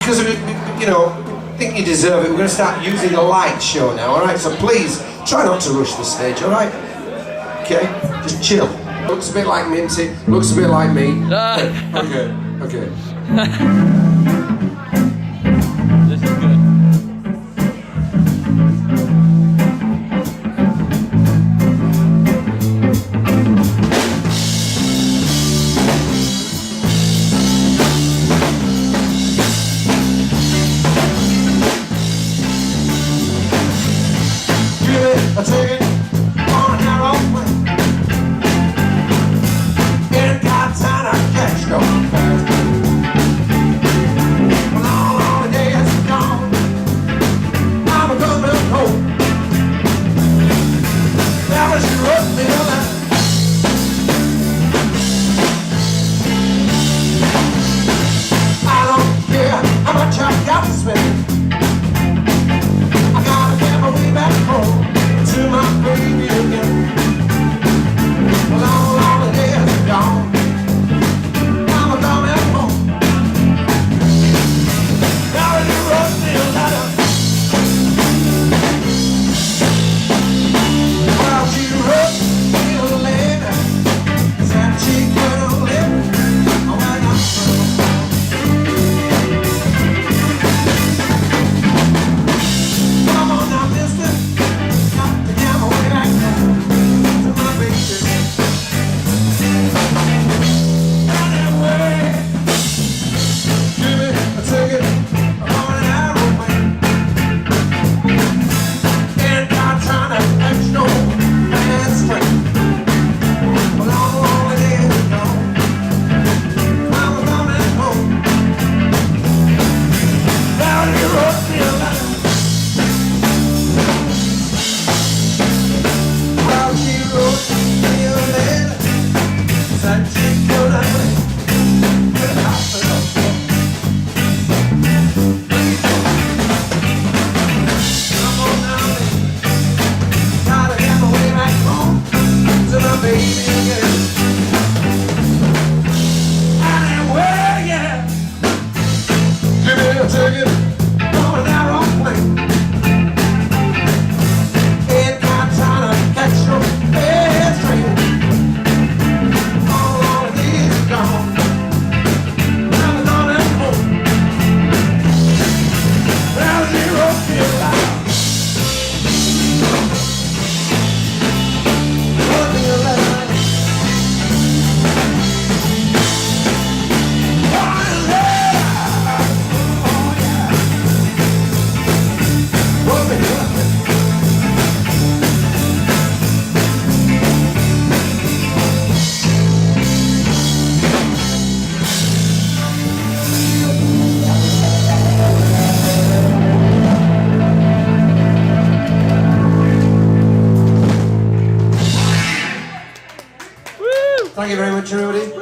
Because we, you know, think you deserve it, we're going to start using the light show now, alright? So please, try not to rush the stage, alright? Okay? Just chill. Looks a bit like Minty, looks a bit like me. Okay, okay. This is good. I take it on a narrow way. Ain't got time to catch no fast. When all the days are gone, I'm a coming home. Now she wrote me a letter. I don't care how much I've got to spend. I gotta get my way back home to my baby again. Well, all the days are gone. I'm a coming home. Now you wrote me a letter. Well, she wrote me a letter. Said she couldn't live when I'm gone. Come on now, mister. Thank you very much, everybody.